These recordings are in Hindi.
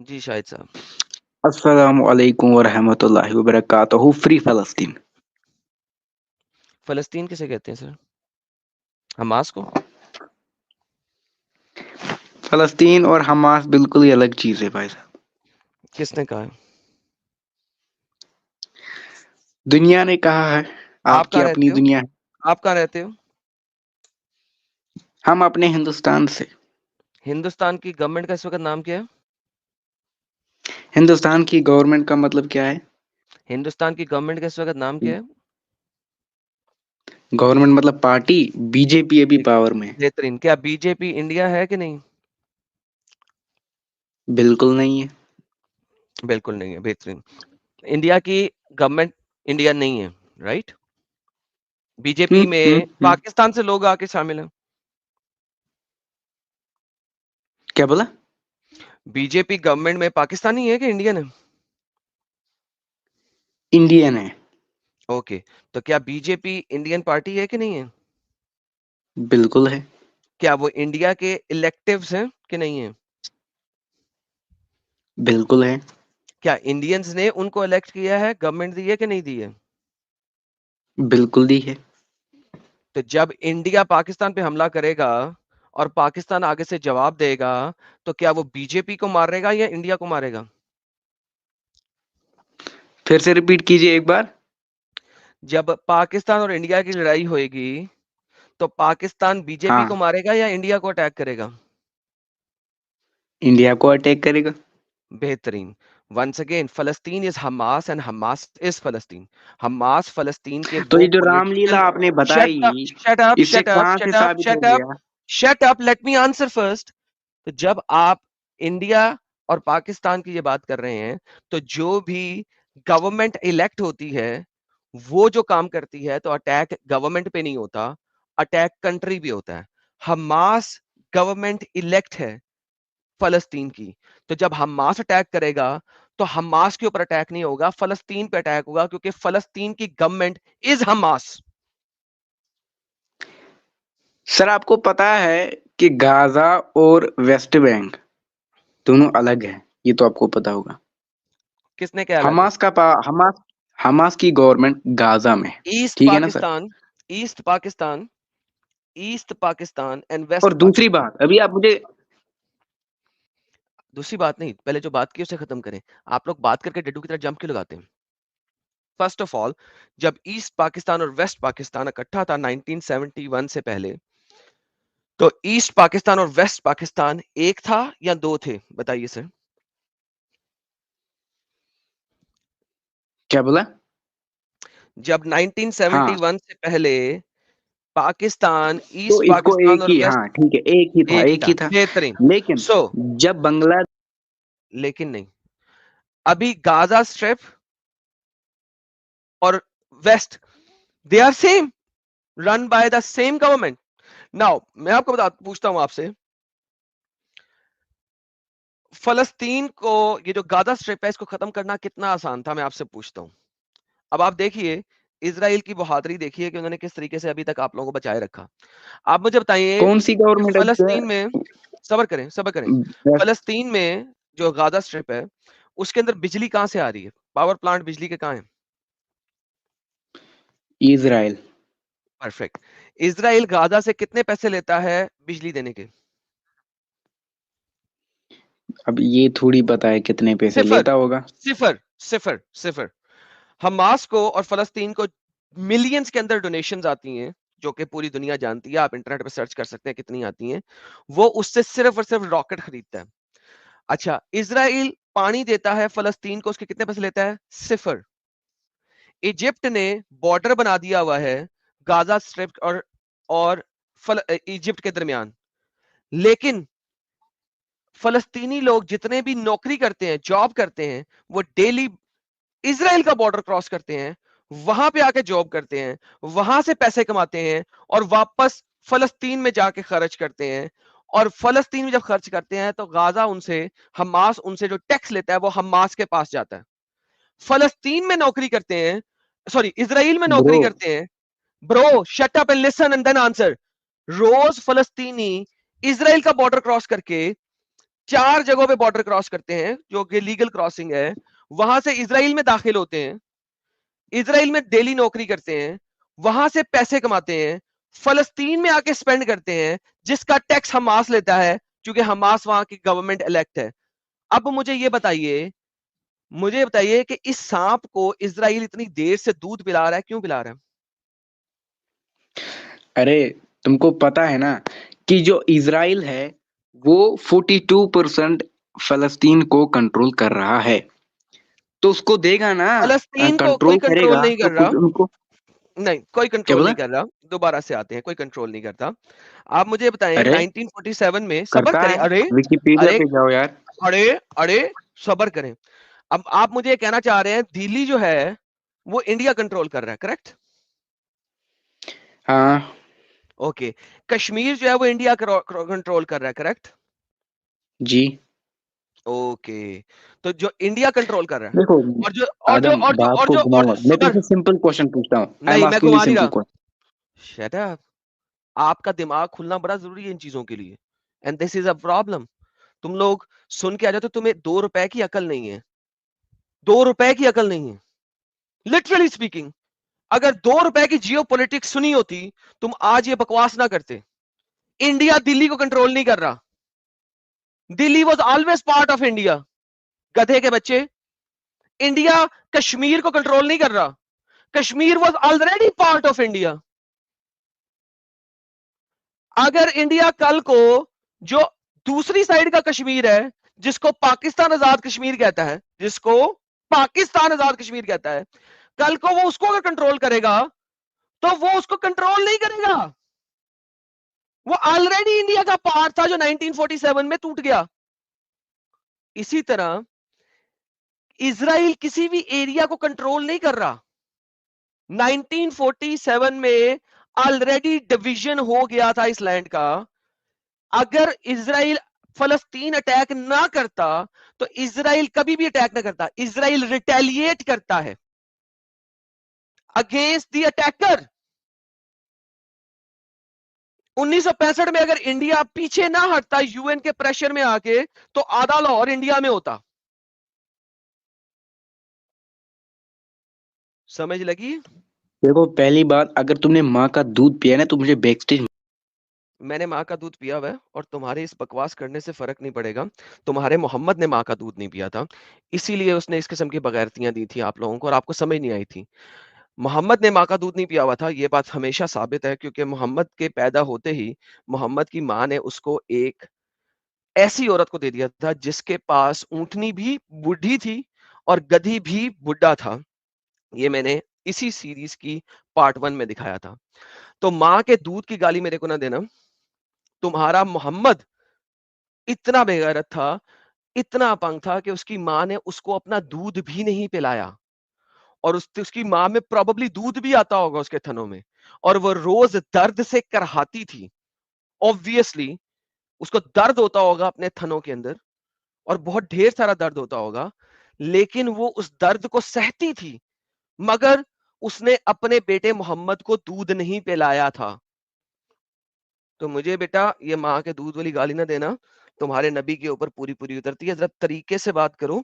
जी शाहिद साहब। अस्सलामु अलैकुम वरहमतुल्लाहि वबरकातुहू। फ्री फ़लस्तीन। फ़लस्तीन किसे कहते हैं सर? हमास को? फ़लस्तीन और हमास बिल्कुल ही अलग चीज़ है भाई साहब। किसने कहा है? दुनिया ने कहा है, आप आपकी कहाँ अपनी रहते हो? दुनिया है। आप कहाँ रहते हो? हम अपने हिंदुस्तान से। हिंदुस्तान की गवर्नमेंट का इस वक़्त नाम क्या है? हिंदुस्तान की गवर्नमेंट का मतलब क्या है? हिंदुस्तान की गवर्नमेंट का इस वक़्त नाम क्या है? गवर्नमेंट मतलब पार्टी, बीजेपी अभी पावर में है। बेहतरीन। क्या बीजेपी इंडिया है कि नहीं? बिल्कुल नहीं है। बिल्कुल नहीं है, बेहतरीन। इंडिया की गवर्नमेंट इंडिया नहीं है, राइट? बीजेपी में हुँ। पाकिस्तान से लोग आके शामिल हैं। क्या बोला? बीजेपी गवर्नमेंट में पाकिस्तानी है कि इंडियन है? इंडियन है। ओके, तो क्या बीजेपी इंडियन पार्टी है कि नहीं है? बिल्कुल है। क्या वो इंडिया के इलेक्टिव्स हैं कि नहीं है? बिल्कुल है। क्या इंडियंस ने उनको इलेक्ट किया है, गवर्नमेंट दी है कि नहीं दी है? बिल्कुल दी है। तो जब इंडिया पाकिस्तान पे हमला करेगा और पाकिस्तान आगे से जवाब देगा, तो क्या वो बीजेपी को मारेगा या इंडिया को मारेगा? फिर से रिपीट कीजिए एक बार। जब पाकिस्तान और इंडिया की लड़ाई होएगी, तो पाकिस्तान बीजेपी को हाँ, मारेगा या इंडिया को अटैक करेगा? इंडिया को अटैक करेगा। बेहतरीन। वंस अगेन, फलस्तीन is Hamas and Hamas is फलस्तीन। हमास फलस्तीन के तो वो ये जो रामलीला पॉलिटिकल आपने शट अप बताई, शट अप इससे शट अप कहाँ से शट अप साबित हो शट अप गया? Shut up, let me answer first. तो जब आप इंडिया और पाकिस्तान की ये बात कर रहे हैं, तो जो भी गवर्नमेंट इलेक्ट होती है, वो जो काम करती है, तो अटैक गवर्नमेंट पे नहीं होता, अटैक कंट्री भी होता है। हमास गवर्नमेंट इलेक्ट है फलस्तीन की। तो जब हमास अटैक करेगा, तो हमास के ऊपर अटैक नहीं होगा, फलस्तीन पे अटैक होगा, क्योंकि फलस्तीन की गवर्नमेंट इज हमास। सर आपको पता है कि गाजा और वेस्ट बैंक दोनों अलग हैं, ये तो आपको पता होगा। किसने क्या अलग है? हमास का हमास हमास की गवर्नमेंट गाजा में है। ईस्ट ठीक है ना sir? Pakistan, east Pakistan, east Pakistan and और वेस्ट दूसरी पाकिस्तान। बात, अभी आप मुझे दूसरी बात नहीं, पहले जो बात की उसे खत्म करें। आप लोग बात करके डड्डू की तरह जंप क्यों लगाते हैं? फर्स्ट ऑफ ऑल, जब ईस्ट पाकिस्तान और वेस्ट पाकिस्तान इकट्ठा था 1971 से पहले, तो ईस्ट पाकिस्तान और वेस्ट पाकिस्तान एक था या दो थे? बताइए सर। क्या बोला? जब हाँ, 1971 से पहले पाकिस्तान, तो ईस्ट इसको पाकिस्तान एक और ही, वेस्ट, हाँ ठीक है, एक ही था, एक ही एक था। ही था। बेहतरीन। लेकिन सो जब बंगला लेकिन नहीं, अभी गाजा स्ट्रिप और West, they are same, run by the same government. Now मैं आपको पूछता हूं आपसे, फलस्तीन को, ये जो गाजा स्ट्रिप है, इसको खत्म करना कितना आसान था? मैं आपसे पूछता हूं। अब आप देखिए, इसराइल की बहादुरी देखिए कि उन्होंने किस तरीके से अभी तक आप लोगों को बचाए रखा। आप मुझे बताइए कौन सी कि गवर्नमेंट फलस्तीन में, सबर करें सबर करें, है? फलस्तीन में जो गाजा स्ट्रिप है, उसके अंदर बिजली कहां से आ रही है? पावर प्लांट बिजली के कहां है? इजराइल। परफेक्ट। इसराइल गाजा से कितने पैसे लेता है बिजली देने के? अब ये थोड़ी पता है कितने पैसे सिफर, लेता होगा। सिफर, सिफर, सिफर। हमास को और फलस्तीन को मिलियंस के अंदर डोनेशंस आती हैं, जो कि पूरी दुनिया जानती है, आप इंटरनेट पर सर्च कर सकते हैं कितनी आती हैं। वो उससे सिर्फ और सिर्फ रॉकेट खरीदता है। अच्छा, इसराइल पानी देता है फलस्तीन को, उसके कितने पैसे लेता है? सिफर। इजिप्ट ने बॉर्डर बना दिया हुआ है गाजा स्ट्रिप और इजिप्ट के दरमियान, लेकिन फलस्तीनी लोग जितने भी नौकरी करते हैं, जॉब करते हैं, वो डेली इसराइल का बॉर्डर क्रॉस करते हैं, वहां पे आके जॉब करते हैं, वहां से पैसे कमाते हैं और वापस फलस्तीन में जाके खर्च करते हैं। और फलस्तीन में जब खर्च करते हैं, तो गाजा उनसे, हमास उनसे जो टैक्स लेता है, वो हमास के पास जाता है। फलस्तीन में नौकरी करते हैं, सॉरी, इसराइल में ब्रो, नौकरी करते हैं। Bro shut up and listen and then answer. रोज फलस्तीनी इसराइल का बॉर्डर क्रॉस करके 4 जगहों पे बॉर्डर क्रॉस करते हैं जो कि लीगल क्रॉसिंग है, वहां से इजराइल में दाखिल होते हैं, इजराइल में डेली नौकरी करते हैं, वहां से पैसे कमाते हैं, फलस्तीन में आके स्पेंड करते हैं, जिसका टैक्स हमास लेता है क्योंकि हमास वहां की गवर्नमेंट इलेक्ट है। अब मुझे बताइए कि इस सांप को इजराइल इतनी देर से दूध पिला रहा है, क्यों पिला रहा है? अरे तुमको पता है ना कि जो इजराइल है वो 42% फलस्तीन को कंट्रोल कर रहा है, तो उसको देगा ना, फलस्तीन को कोई कंट्रोल कंट्रोल करेगा नहीं तो कर कुछ रहा। उनको। नहीं, कोई क्या कंट्रोल बोला? नहीं कर रहा। दोबारा से आते हैं, कोई कंट्रोल नहीं करता। आप मुझे बताएं अरे 1947 में, सबर करता करें, है, अरे विकिपीडिया अरे पे जाओ यार। अरे अरे सबर करें। अब आप मुझे ये कहना चाह रहे हैं दिल्ली जो है वो इंडिया कंट्रोल कर रहा है, करेक्ट? हाँ ओके। कश्मीर जो है वो इंडिया कंट्रोल कर रहा है, करेक्ट? जी। ओके। तो जो इंडिया कंट्रोल कर रहा है, देखो और जो और जो आदम, और जो बात और को जो और घुमाओ जो मत, मैं सबर, तुमसे सिंपल क्वेश्चन पूछता हूँ, आई एम नहीं मैं आस्किंग यू घुमा नहीं सिंपल रहा। क्वेश्चन। Shut up. आपका दिमाग खुलना बड़ा जरूरी है इन चीजों के लिए, and this is a problem. तुम लोग सुन के आ जाते हो, तुम्हें 2 रुपए की अकल नहीं है, 2 रुपए की अकल नहीं है, लिटरली स्पीकिंग। अगर 2 रुपए की जियो पॉलिटिक्स सुनी होती, तुम आज ये बकवास ना करते। इंडिया दिल्ली को कंट्रोल नहीं कर रहा, Delhi was always part of India. गधे के बच्चे, इंडिया कश्मीर को कंट्रोल नहीं कर रहा, Kashmir was already part of India. अगर इंडिया कल को जो दूसरी साइड का कश्मीर है, जिसको पाकिस्तान आजाद कश्मीर कहता है, जिसको पाकिस्तान आजाद कश्मीर कहता है, कल को वो उसको अगर कंट्रोल करेगा, तो वो उसको कंट्रोल नहीं करेगा। वो ऑलरेडी इंडिया का पार्ट था जो 1947 में टूट गया। इसी तरह इजराइल किसी भी एरिया को कंट्रोल नहीं कर रहा। 1947 में ऑलरेडी डिवीजन हो गया था इस लैंड का। अगर इजराइल फलस्तीन अटैक ना करता, तो इजराइल कभी भी अटैक ना करता, इजराइल रिटेलिएट करता है अगेंस्ट द अटैकर। 1965 में अगर इंडिया पीछे ना हटता यूएन के प्रेशर में आके, तो आधा लाहौर इंडिया में होता। समझ लगी? देखो पहली बात, अगर तुमने माँ का दूध पिया ना तो मुझे बैक स्टेज। मैंने माँ का दूध पिया हुआ है, और तुम्हारे इस बकवास करने से फर्क नहीं पड़ेगा। तुम्हारे मोहम्मद ने माँ का दूध नहीं पिया था, इसीलिए उसने इस किस्म की बगैरतियां दी थी आप लोगों को, और आपको समझ नहीं आई थी। मोहम्मद ने माँ का दूध नहीं पिया हुआ था, ये बात हमेशा साबित है, क्योंकि मोहम्मद के पैदा होते ही मोहम्मद की माँ ने उसको एक ऐसी औरत को दे दिया था जिसके पास ऊंटनी भी बूढ़ी थी और गधी भी बुढ़ा था। ये मैंने इसी सीरीज की पार्ट 1 में दिखाया था। तो माँ के दूध की गाली मेरे को ना देना। तुम्हारा मोहम्मद इतना बेगैरत था, इतना अपंग था कि उसकी माँ ने उसको अपना दूध भी नहीं पिलाया, और उसकी माँ में प्रोबेबली दूध भी आता होगा उसके थनों में, और वो रोज दर्द से करहाती थी। ऑब्वियसली उसको दर्द होता होगा अपने थनों के अंदर, और बहुत ढेर सारा दर्द होता होगा, लेकिन वो उस दर्द को सहती थी, मगर उसने अपने बेटे मोहम्मद को दूध नहीं पिलाया था। तो मुझे बेटा ये माँ के दूध वाली गाली ना देना, तुम्हारे नबी के ऊपर पूरी पूरी उतरती है। जरा तरीके से बात करो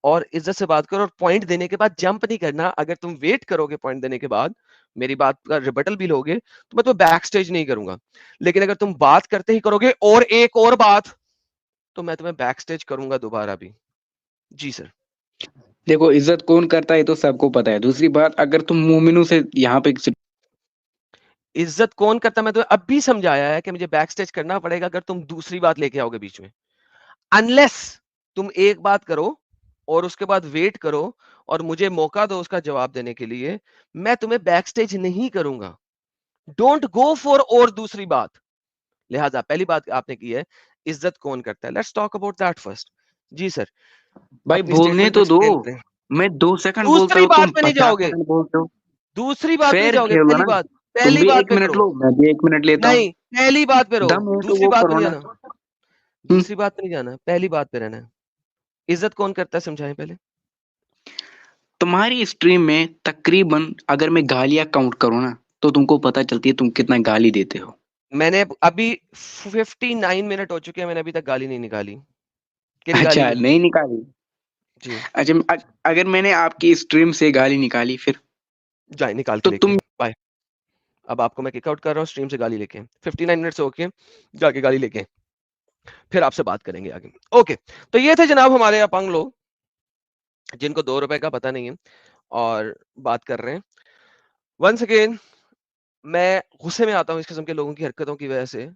और इज्जत से बात करो, और पॉइंट देने के बाद जंप नहीं करना। अगर तुम वेट करोगे पॉइंट देने के बाद, मेरी बात का रिबटल भी लोगे, तो मैं तुम्हें बैक स्टेज नहीं करूंगा। लेकिन अगर तुम बात करते ही करोगे और एक और बात, तो मैं तुम्हें बैक स्टेज करूंगा दोबारा भी। जी सर। देखो इज्जत कौन करता है ये तो सबको पता है। दूसरी बात, अगर तुम मोमिनों से यहाँ पे इज्जत कौन करता, मैं तुम्हें अब भी समझाया है कि मुझे बैक स्टेज करना पड़ेगा अगर तुम दूसरी बात लेके आओगे बीच में। अनलेस तुम एक बात करो और उसके बाद वेट करो और मुझे मौका दो उसका जवाब देने के लिए, मैं तुम्हें बैक स्टेज नहीं करूंगा। डोंट गो फॉर और दूसरी बात। लिहाजा पहली बात आपने की है, इज्जत कौन करता है, let's talk about that first. जी सर। भाई अपनी बोलने स्टेटमेंट को तो दो। एक्सप्लेन करें। मैं 2 सेकंड बोलता दूसरी हूँ, बात तुम पे नहीं 50 जाओगे, सेकंड बोलते हो। दूसरी बात पे नहीं फेयर जाओगे, खेलो पहली ना। बात, तुम पहली भी बात 1 पे मिनट करो। लो, मैं भी 1 मिनट लेता हूँ। नहीं, पहली बात पे रहो, दम है तो दूसरी वो बात पे करो नहीं ना। जाना। दूसरी बात पे नहीं जाना, पहली बात पे रहना है। इज्जत कौन करता है समझाएं पहले। तुम्हारी स्ट्रीम में तकरीबन अगर मैं गालियां काउंट करूँ ना, तो तुमको पता चलती है तुम कितना गाली देते हो। मैंने अभी 59 मिनट हो चुके हैं, मैंने अभी तक गाली नहीं निकाली। कि निकाली अच्छा, नहीं? नहीं निकाली। जी, अच्छा, अगर मैंने आपकी स्ट्रीम से गाली निकाली फिर? जाएँ निकाल के तो लेके तुम आएँ, बाय। अब आपको मैं किक आउट कर रहा हूँ स्ट्रीम से गाली लेके। 59 मिनट्स हो के जाके गाली लेके आएँ, फिर आपसे बात करेंगे आगे। ओके, तो ये थे जनाब हमारे अपंग लोग, जिनको ₹2 का पता नहीं है और बात कर रहे हैं। वन्स अगेन मैं गुस्से में आता हूँ इस किस्म के लोगों की हरकतों की वजह से।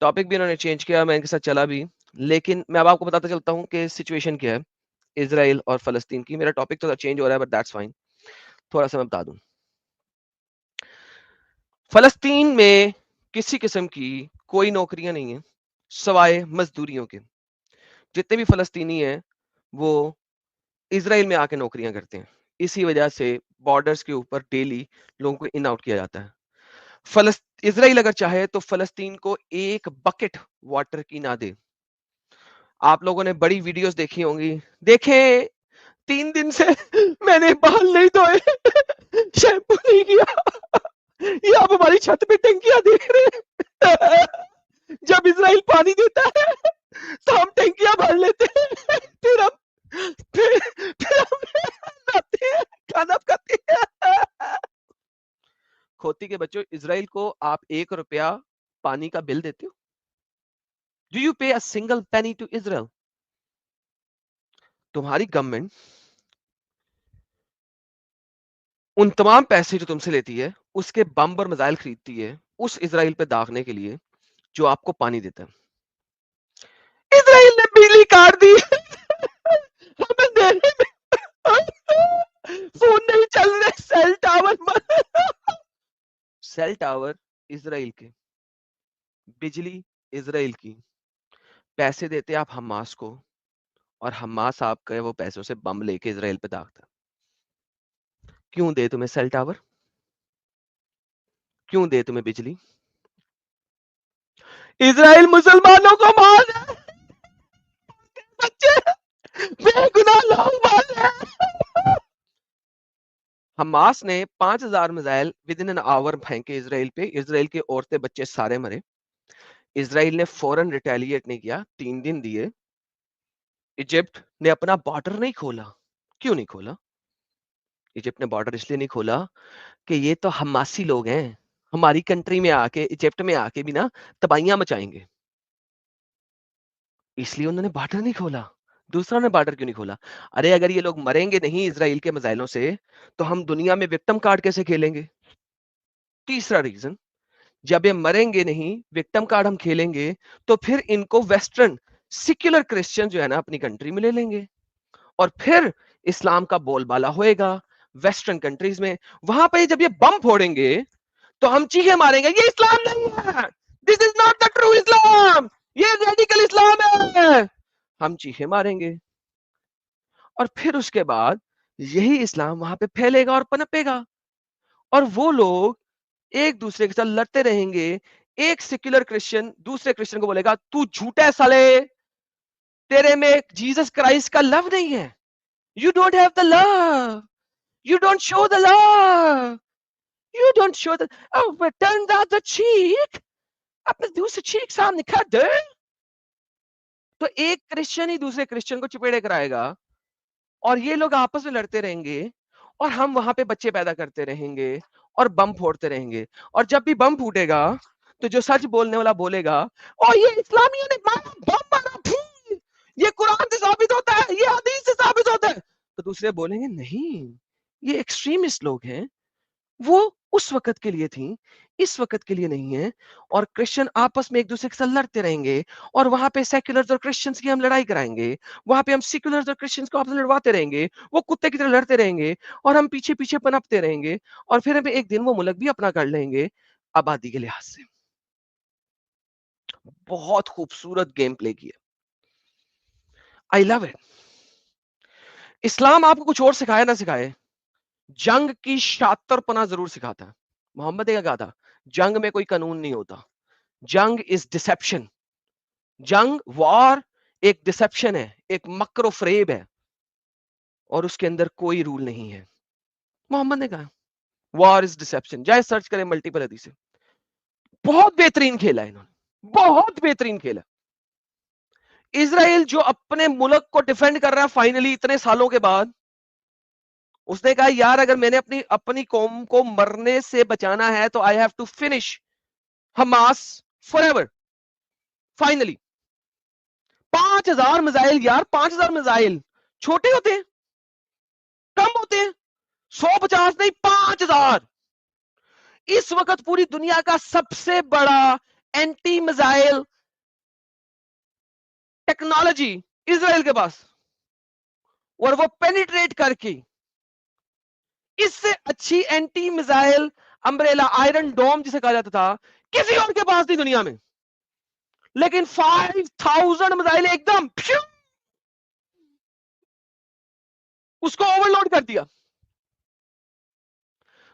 टॉपिक भी उन्होंने चेंज किया, मैं इनके साथ चला भी। लेकिन मैं अब आपको बताता चलता हूँ कि सिचुएशन क्या है, इज़राइल और फ़लस्तीन की। मेरा टॉपिक थोड़ा चेंज हो रहा है बट दैट्स फाइन। थोड़ा-सा मैं बता दूँ। फ़लस्तीन में किसी किस्म की कोई नौकरियाँ नहीं हैं, सवाए मज़दूरियों के। जितने भी फ़लस्तीनी हैं, वो इज़राइल में आके नौकरियाँ करते हैं। इसी वजह से बॉर्डर्स के ऊपर डेली लोगों को इन आउट किया जाता है। इज़राइल अगर चाहे तो फ़लस्तीन को 1 बकेट वाटर की ना दे। आप लोगों ने बड़ी वीडियोज़ देखी होंगी। देखें 3 दिन से मैंने बाल नहीं धोए, शैम्पू नहीं किया। ये आप हमारी छत पे टंकियाँ देख रहे हैं। जब इज़राइल पानी देता है, तो हम टंकियाँ भर लेते हैं। फिर हम नहाते हैं, खाना खाते हैं। खोती के बच्चों, इज़राइल को आप ₹1 पानी का बिल देते हो? Do you pay a single penny to Israel? तुम्हारी गवर्नमेंट उन तमाम पैसे जो तुमसे लेती है, उसके बम और मिसाइल खरीदती है, उस इज़राइल पे दागने के लिए, जो आपको पानी देता है। इज़राइल ने बिजली काट दी। हमें देने में फ़ोन नहीं चल रहे, सेल टावर मर। सेल टावर इज़राइल के, बिजली इज़राइल की, पैसे देते आप हमास को और हमास आपके वो पैसों से बम लेके इज़राइल पे दागता है। क्यों दे तुम्हें सेल टावर? क्यों दे तुम्हें बिजली? इज़राइल मुसलमानों को मार रहा है, बच्चे बेगुनाह लोग मार रहे हैं। हमास ने 5000 missile with in an hour फेंके इज़राइल पे। इज़राइल के औरतें बच्चे सारे मरे। इज़राइल ने फौरन रिटेलिएट नहीं किया, 3 दिन दिए। इजिप्ट ने अपना बॉर्डर नहीं खोला। क्यों नहीं खोला? इजिप्ट ने बॉर्डर इसलिए नहीं खोला कि ये तो हमासी लोग हैं। हमारी कंट्री में आके, इजिप्ट में आके भी ना तबाहियाँ मचाएँगे। इसलिए उन्होंने बॉर्डर नहीं खोला। दूसरा उन्होंने बॉर्डर क्यों नहीं खोला? अरे अगर ये लोग मरेंगे नहीं इज़राइल के मिसाइलों से, तो हम दुनिया में विक्टिम कार्ड कैसे खेलेंगे? तीसरा रीज़न, जब ये मरेंगे नहीं, विक्टिम कार्ड हम खेलेंगे, तो फिर इनको वेस्टर्न सेक्युलर क्रिश्चियन जो है ना अपनी कंट्री में ले लेंगे और फिर इस्लाम का बोलबाला होएगा वेस्टर्न कंट्रीज में। वहां पे जब ये बम फोड़ेंगे, तो हम चीखे मारेंगे, ये इस्लाम नहीं है, this is not the true Islam, ये रेडिकल इस्लाम है। हम चीखे मारेंगे और फिर उसके बाद यही इस्लाम वहां पे फैलेगा और पनपेगा और वो लोग एक दूसरे के साथ लड़ते रहेंगे। एक सेक्युलर क्रिश्चियन दूसरे क्रिश्चियन को बोलेगा, तू झूठा है साले, तेरे में जीसस क्राइस्ट का लव नहीं है, you don't have the love, you don't show the love, you don't show the, turn the cheek, अपने दूसरे चीक सामने कर दे। तो एक क्रिश्चियन ही दूसरे क्रिश्चियन को चपेड़े कराएगा और ये लोग आपस में लड़ते रहेंगे और हम वहां पे बच्चे पैदा करते रहेंगे और बम फोड़ते रहेंगे। और जब भी बम फूटेगा, तो जो सच बोलने वाला बोलेगा, ओ ये इस्लामियों ने मारा, बम मारा, ये कुरान से साबित होता है, ये हदीस से साबित होता है। तो दूसरे बोलेंगे नहीं, ये एक्सट्रीमिस्ट लोग हैं, वो उस वक़्त के लिए थी, इस वक़्त के लिए नहीं है। और क्रिश्चियन आपस में एक-दूसरे के साथ लड़ते रहेंगे और वहाँ पे सेक्युलर्स और क्रिश्चियंस की हम लड़ाई कराएँगे। वहाँ पे हम सेक्युलर्स और क्रिश्चियंस को आपस में लड़वाते रहेंगे। वो कुत्ते की तरह लड़ते रहेंगे और हम पीछे-पीछे पनपते रहेंगे और फिर हमें एक दिन वो मुल्क भी अपना कर लेंगे, आबादी के लिहाज से। बहुत खूबसूरत गेम प्ले किया। I love it. इस्लाम आपको कुछ और सिखाए ना सिखाए, जंग की शातिरपना ज़रूर सिखाता है। मोहम्मद ने क्या कहा था? जंग में कोई कानून नहीं होता। जंग इज़ डिसेप्शन। जंग, वॉर एक डिसेप्शन है, एक मक्र व फ़रेब है और उसके अंदर कोई रूल नहीं है। मोहम्मद ने कहा, वॉर इज़ डिसेप्शन। जाए सर्च करें मल्टीपल हदीसें। बहुत बेहतरीन खेला है इन्होंने, बहुत बेहतरीन खेला। इजराइल जो अपने मुल्क को डिफेंड कर रहा है फाइनली इतने सालों के बाद, उसने कहा यार अगर मैंने अपनी अपनी कौम को मरने से बचाना है तो I have to finish Hamas forever. Finally 5,000 missile यार, 5,000 मिसाइल छोटे होते हैं, कम होते हैं, 150 नहीं 5,000। इस वक्त पूरी दुनिया का सबसे बड़ा एंटी मिसाइल टेक्नोलॉजी इजराइल के पास, और वो पेनिट्रेट करके इससे अच्छी एंटी मिसाइल अम्ब्रेला आयरन डोम जिसे कहा जाता था किसी और के पास नहीं दुनिया में। लेकिन 5,000 मिसाइल एकदम उसको ओवरलोड कर दिया।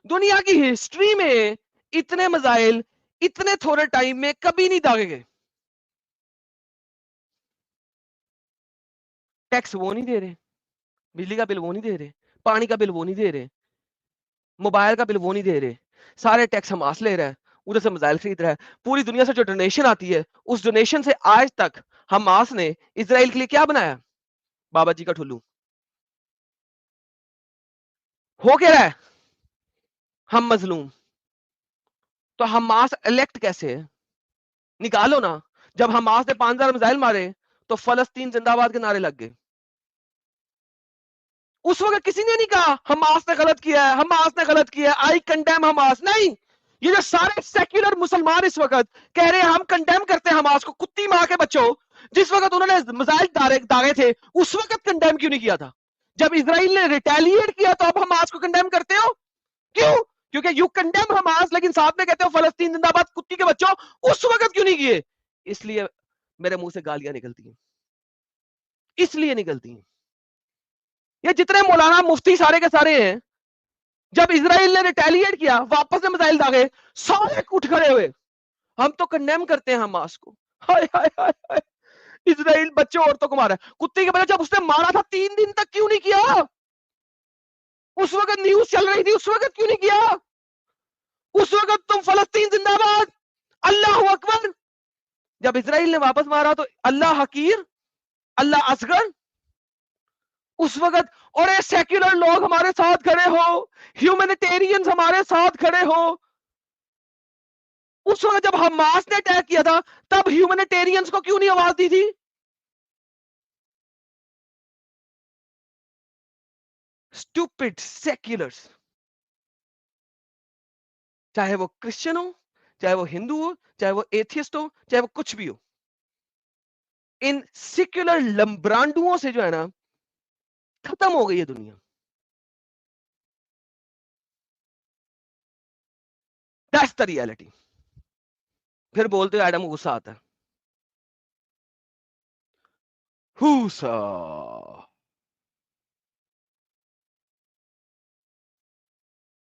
दुनिया की हिस्ट्री में इतने मिसाइल इतने थोड़े टाइम में कभी नहीं दागे गए। टैक्स वो नहीं दे रहे, बिजली का बिल वो नहीं दे रहे, पानी का बिल वो नहीं दे रहे, मोबाइल का बिल वो नहीं दे रहे, सारे टैक्स हमास ले रहा है, उधर से मिसाइल खरीद रहा है। पूरी दुनिया से जो डोनेशन आती है उस डोनेशन से आज तक हमास ने इजराइल के लिए क्या बनाया? बाबा जी का ठुल्लू। हो क्या रहा है? हम मजलूम। तो हमास इलेक्ट कैसे है? निकालो ना। जब हमास ने 5,000 मिसाइल मारे तो फलस्तीन जिंदाबाद के नारे लग गए। उस वक्त किसी ने नहीं कहा हमास ने गलत किया है, हमास ने गलत किया है, आई कंडेम हमास। नहीं, ये जो सारे सेक्युलर मुसलमान इस वक्त कह रहे हैं हम कंडेम करते हैं हमास को, कुत्ती मां के बच्चों, जिस वक्त उन्होंने मिसाइल दागे थे उस वक्त कंडेम क्यों नहीं किया था? जब इसराइल ने रिटेलिएट किया तो अब हमास को कंडेम करते हो क्यों? क्योंकि यू कंडेम हमास लेकिन साथ में कहते हो फलस्तीन जिंदाबाद कुत्ती के बच्चों, उस वक्त क्यों नहीं किए? इसलिए मेरे मुंह से गालियां निकलती हैं, इसलिए निकलती हैं। ये जितने मौलाना मुफ्ती सारे के सारे हैं, जब इसराइल ने रिटेलिएट किया वापस से मिसाइल दागे, सारे उठ खड़े हुए, हम तो कंडेम करते हैं हमास को। हाय हाय हाय हाय, इसराइल बच्चों औरतों को मारा, कुत्ते के बच्चे। जब उसने मारा था 3 दिन तक क्यों नहीं किया? उस वक्त न्यूज चल रही थी, उस वक्त क्यों नहीं किया? उस वक्त तुम फलस्तीन जिंदाबाद, अल्लाह अकबर। जब इसराइल ने वापस मारा तो अल्लाह हकीर, अल्लाह असगर। उस वक्त और ये सेक्युलर लोग हमारे साथ खड़े हो, ह्यूमैनिटेरियंस हमारे साथ खड़े हो। उस वक्त जब हमास ने अटैक किया था तब ह्यूमैनिटेरियंस को क्यों नहीं आवाज दी थी? स्टूपिड सेक्युलर्स, चाहे वो क्रिश्चियन हो, चाहे वो हिंदू हो, चाहे वो एथियस्ट हो, चाहे वो कुछ भी हो, इन सेक्युलर लंबरांडुओं से जो है ना खत्म हो गई है दुनिया। That's the reality. फिर बोलते हो एडम को गुस्सा आता है। हुसा